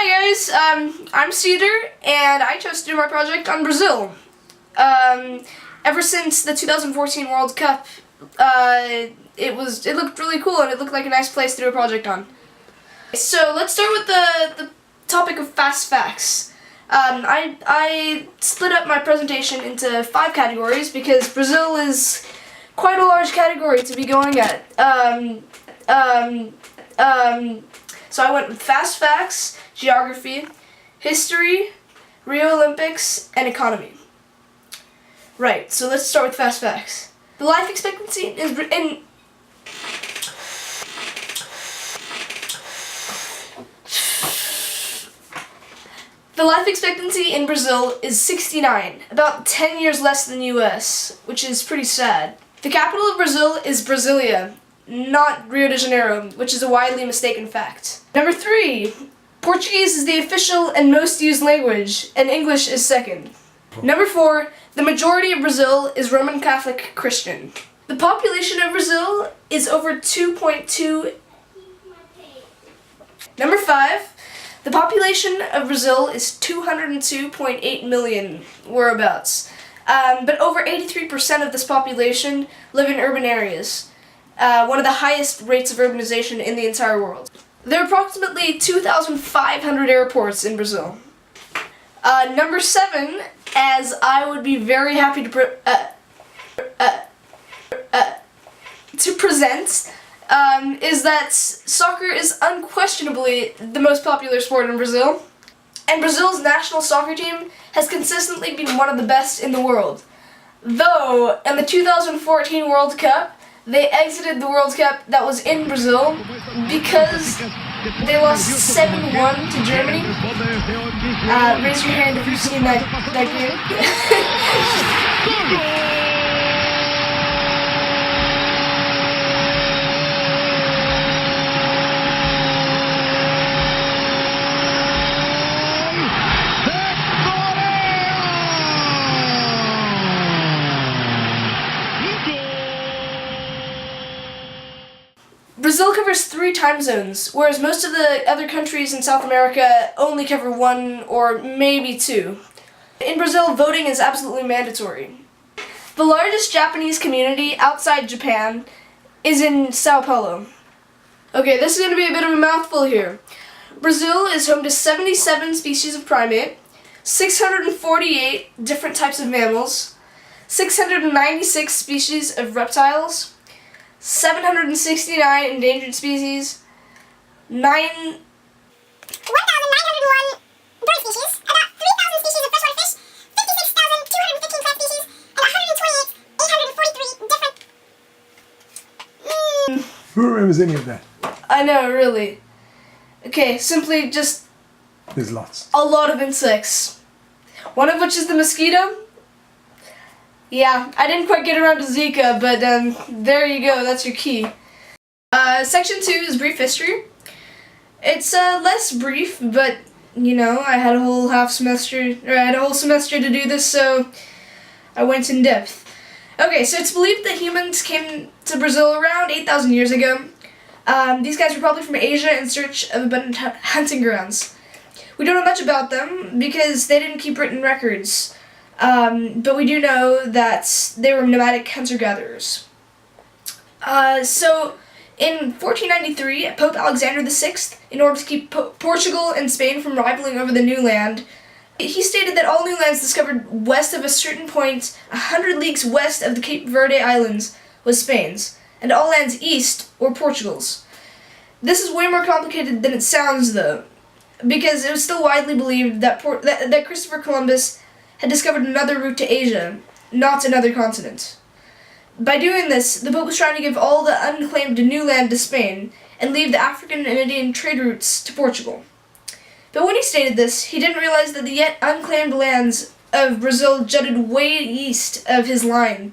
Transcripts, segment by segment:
Hi guys, I'm Cedar, and I chose to do my project on Brazil. Ever since the 2014 World Cup, it looked really cool and it looked like a nice place to do a project on. So let's start with the topic of fast facts. I split up my presentation into 5 categories because Brazil is quite a large category to be going at. So I went with fast facts, geography, history, Rio Olympics, and economy. Right, so let's start with fast facts. The life expectancy is in Brazil is 69, about 10 years less than the US, which is pretty sad. The capital of Brazil is Brasilia, not Rio de Janeiro, which is a widely mistaken fact. Number 3, Portuguese is the official and most used language, and English is second. Number 4, the majority of Brazil is Roman Catholic Christian. The population of Brazil is over 2.2. Number 5, the population of Brazil is 202.8 million, whereabouts. But over 83% of this population live in urban areas. One of the highest rates of urbanization in the entire world. There are approximately 2,500 airports in Brazil. Number 7, as I would be very happy to present, is that soccer is unquestionably the most popular sport in Brazil. And Brazil's national soccer team has consistently been one of the best in the world. Though, in the 2014 World Cup, they exited the World Cup that was in Brazil because they lost 7-1 to Germany. Raise your hand if you've seen that game. Brazil covers 3 time zones, whereas most of the other countries in South America only cover 1 or maybe 2. In Brazil, voting is absolutely mandatory. The largest Japanese community outside Japan is in Sao Paulo. Okay, this is going to be a bit of a mouthful here. Brazil is home to 77 species of primate, 648 different types of mammals, 696 species of reptiles, 769 endangered species, 1,901 bird species, about 3,000 species of freshwater fish, 56,215 plant species, and 128,843 different... Who remembers any of that? I know, really. Okay, simply just... There's lots. A lot of insects. One of which is the mosquito. Yeah, I didn't quite get around to Zika, but there you go, that's your key. Section 2 is brief history. It's less brief, but, you know, I had a whole semester to do this, so I went in depth. Okay, so it's believed that humans came to Brazil around 8,000 years ago. These guys were probably from Asia in search of abundant hunting grounds. We don't know much about them because they didn't keep written records. But we do know that they were nomadic hunter-gatherers. So, in 1493, Pope Alexander VI, in order to keep Portugal and Spain from rivaling over the new land, he stated that all new lands discovered west of a certain point, 100 leagues west of the Cape Verde Islands, was Spain's, and all lands east were Portugal's. This is way more complicated than it sounds, though, because it was still widely believed that Christopher Columbus had discovered another route to Asia, not another continent. By doing this, the Pope was trying to give all the unclaimed new land to Spain and leave the African and Indian trade routes to Portugal. But when he stated this, he didn't realize that the yet unclaimed lands of Brazil jutted way east of his line,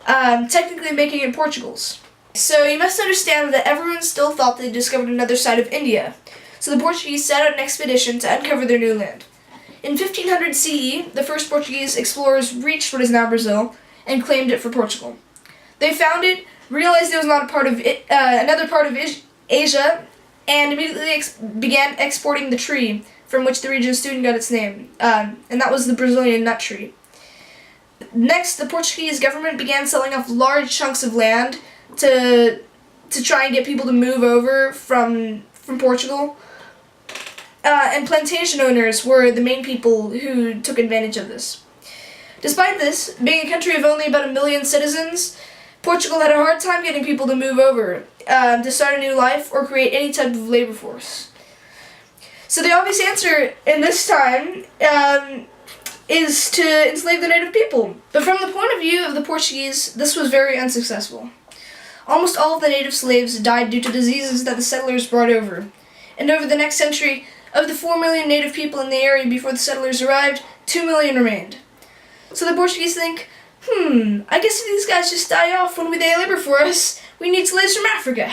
technically making it Portugal's. So you must understand that everyone still thought they discovered another side of India, so the Portuguese set out an expedition to uncover their new land. In 1500 CE, the first Portuguese explorers reached what is now Brazil and claimed it for Portugal. They found it, realized it was not a part of another part of Asia, and immediately began exporting the tree from which the region's student got its name, and that was the Brazilian nut tree. Next, the Portuguese government began selling off large chunks of land to try and get people to move over from Portugal. And plantation owners were the main people who took advantage of this. Despite this, being a country of only about 1 million citizens, Portugal had a hard time getting people to move over to start a new life or create any type of labor force. So the obvious answer in this time is to enslave the native people. But from the point of view of the Portuguese, this was very unsuccessful. Almost all of the native slaves died due to diseases that the settlers brought over. And over the next century, of the 4 million native people in the area before the settlers arrived, 2 million remained. So the Portuguese think, I guess if these guys just die off when they labor for us, we need slaves from Africa.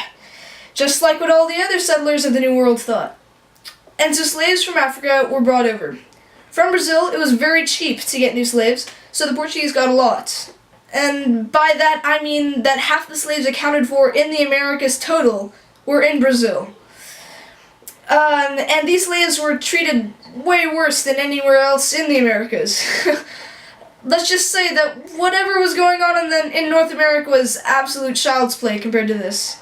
Just like what all the other settlers of the New World thought. And so slaves from Africa were brought over. From Brazil, it was very cheap to get new slaves, so the Portuguese got a lot. And by that, I mean that half the slaves accounted for in the Americas total were in Brazil. And these slaves were treated way worse than anywhere else in the Americas. Let's just say that whatever was going on in North America was absolute child's play compared to this.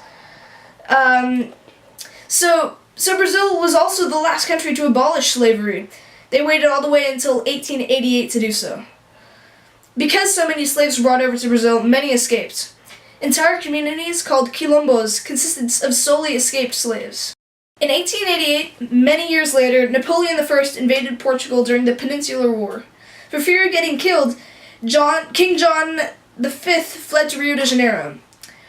So Brazil was also the last country to abolish slavery. They waited all the way until 1888 to do so. Because so many slaves were brought over to Brazil, many escaped. Entire communities called quilombos consisted of solely escaped slaves. In 1888, many years later, Napoleon I invaded Portugal during the Peninsular War. For fear of getting killed, King John V fled to Rio de Janeiro.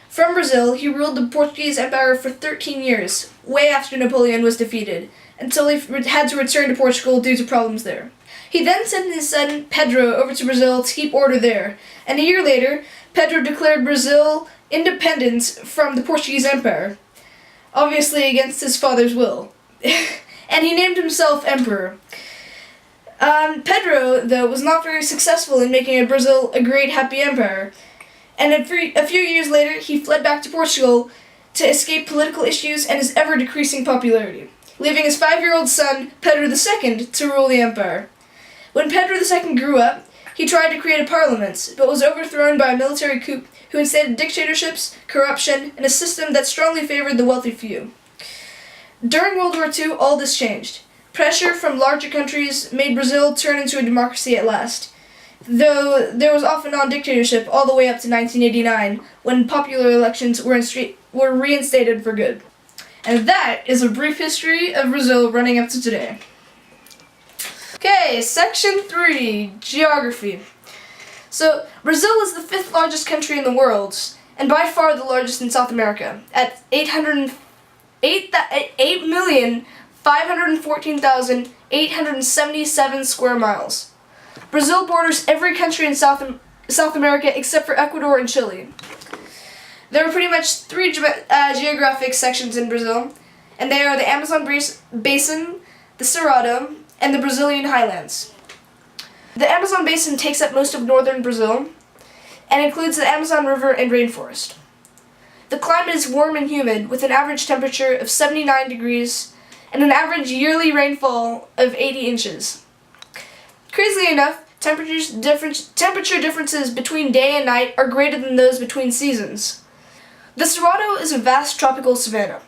From Brazil, he ruled the Portuguese Empire for 13 years, way after Napoleon was defeated, until he had to return to Portugal due to problems there. He then sent his son Pedro over to Brazil to keep order there, and a year later, Pedro declared Brazil independent from the Portuguese Empire, obviously against his father's will, and he named himself emperor. Pedro, though, was not very successful in making Brazil a great, happy empire, and a few years later, he fled back to Portugal to escape political issues and his ever-decreasing popularity, leaving his 5-year-old son, Pedro II, to rule the empire. When Pedro II grew up, he tried to create a parliament, but was overthrown by a military coup who instated dictatorships, corruption, and a system that strongly favored the wealthy few. During World War II, all this changed. Pressure from larger countries made Brazil turn into a democracy at last, though there was off and on dictatorship all the way up to 1989, when popular elections were reinstated for good. And that is a brief history of Brazil running up to today. Okay, Section 3, Geography. So, Brazil is the 5th largest country in the world, and by far the largest in South America, at 8,514,877 square miles. Brazil borders every country in South America except for Ecuador and Chile. There are pretty much 3 geographic sections in Brazil, and they are the Amazon Basin, the Cerrado, and the Brazilian highlands. The Amazon Basin takes up most of northern Brazil, and includes the Amazon River and rainforest. The climate is warm and humid, with an average temperature of 79 degrees, and an average yearly rainfall of 80 inches. Crazily enough, temperature differences between day and night are greater than those between seasons. The Cerrado is a vast tropical savanna.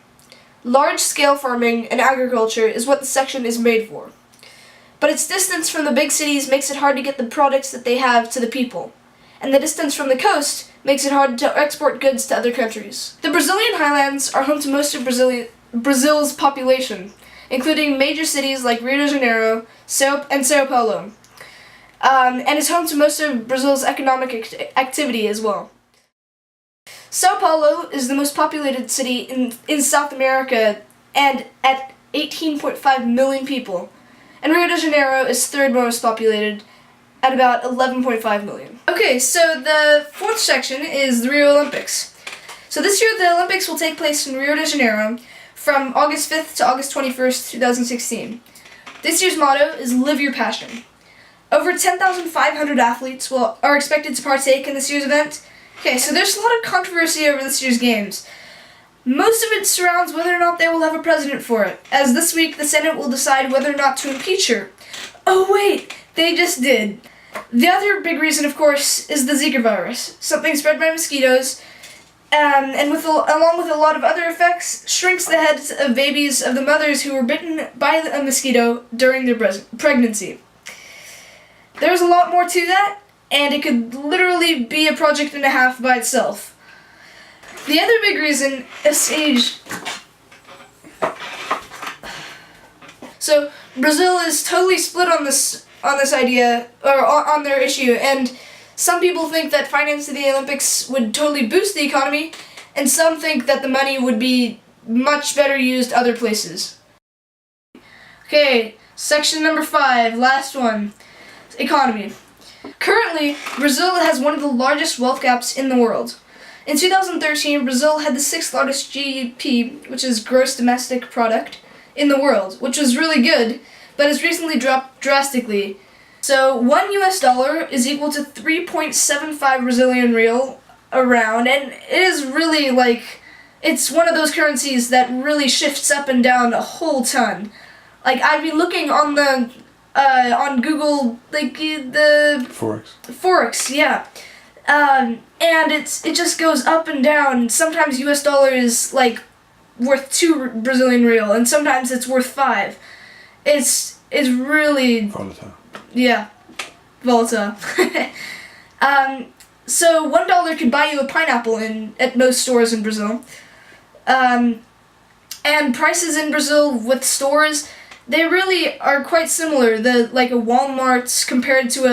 Large-scale farming and agriculture is what the section is made for. But its distance from the big cities makes it hard to get the products that they have to the people, and the distance from the coast makes it hard to export goods to other countries. The Brazilian highlands are home to most of Brazil's population, including major cities like Rio de Janeiro and Sao Paulo, and is home to most of Brazil's economic activity as well. Sao Paulo is the most populated city in South America, and at 18.5 million people, and Rio de Janeiro is 3rd most populated at about 11.5 million. Okay, so the 4th section is the Rio Olympics. So this year the Olympics will take place in Rio de Janeiro from August 5th to August 21st, 2016. This year's motto is Live Your Passion. Over 10,500 athletes are expected to partake in this year's event. Okay, so there's a lot of controversy over this year's games. Most of it surrounds whether or not they will have a president for it, as this week the Senate will decide whether or not to impeach her. Oh wait, they just did. The other big reason, of course, is the Zika virus, something spread by mosquitoes, and along with a lot of other effects, shrinks the heads of babies of the mothers who were bitten by a mosquito during their pregnancy. There's a lot more to that, and it could literally be a project and a half by itself. The other big reason is age. So Brazil is totally split on this idea, or on their issue, and some people think that financing the Olympics would totally boost the economy, and some think that the money would be much better used other places. Okay, section number 5, last one. Economy. Currently, Brazil has one of the largest wealth gaps in the world. In 2013, Brazil had the 6th largest GDP, which is gross domestic product, in the world, which was really good, but has recently dropped drastically. So $1 is equal to 3.75 Brazilian real around, and it is really it's one of those currencies that really shifts up and down a whole ton. I'd be looking on the on Google, the Forex, yeah. And it just goes up and down. Sometimes US dollar is worth 2 Brazilian real, and sometimes it's worth 5. It's really volatile. Yeah, volatile. So $1 could buy you a pineapple at most stores in Brazil. And prices in Brazil with stores, they really are quite similar. Like a Walmart compared to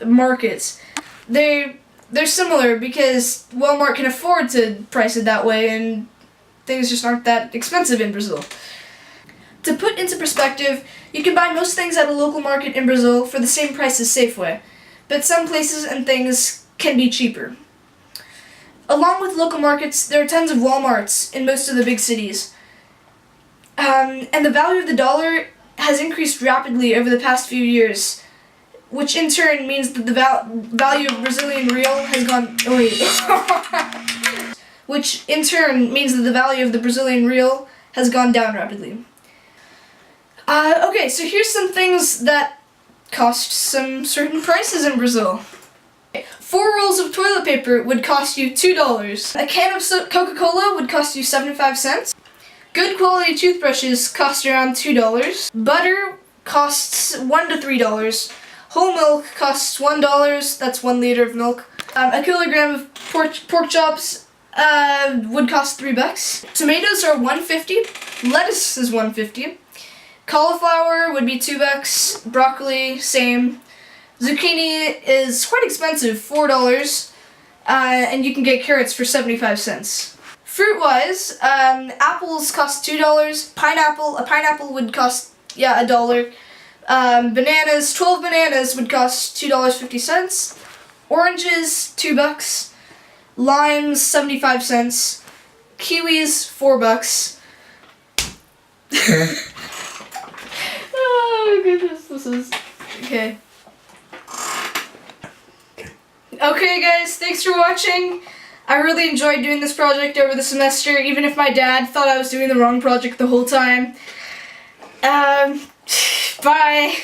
a market. They're similar because Walmart can afford to price it that way, and things just aren't that expensive in Brazil. To put into perspective, you can buy most things at a local market in Brazil for the same price as Safeway, but some places and things can be cheaper. Along with local markets, there are tons of Walmarts in most of the big cities. And the value of the dollar has increased rapidly over the past few years, which in turn means that the value of Brazilian real has gone... Oh wait. Which in turn means that the value of the Brazilian real has gone down rapidly. Okay, so here's some things that cost some certain prices in Brazil. 4 rolls of toilet paper would cost you $2. A can of Coca-Cola would cost you 75 cents. Good quality toothbrushes cost around $2. Butter costs $1 to $3. Whole milk costs $1. That's 1 liter of milk. A kilogram of pork chops would cost $3. Tomatoes are $1.50. Lettuce is $1.50. Cauliflower would be $2. Broccoli, same. Zucchini is quite expensive, $4. And you can get carrots for 75 cents. Fruit-wise, apples cost $2. A pineapple would cost, $1. Bananas, 12 bananas would cost $2.50. Oranges, $2. Limes, 75 cents. Kiwis, $4. Oh goodness, this is... Okay. Okay guys, thanks for watching. I really enjoyed doing this project over the semester, even if my dad thought I was doing the wrong project the whole time. Bye.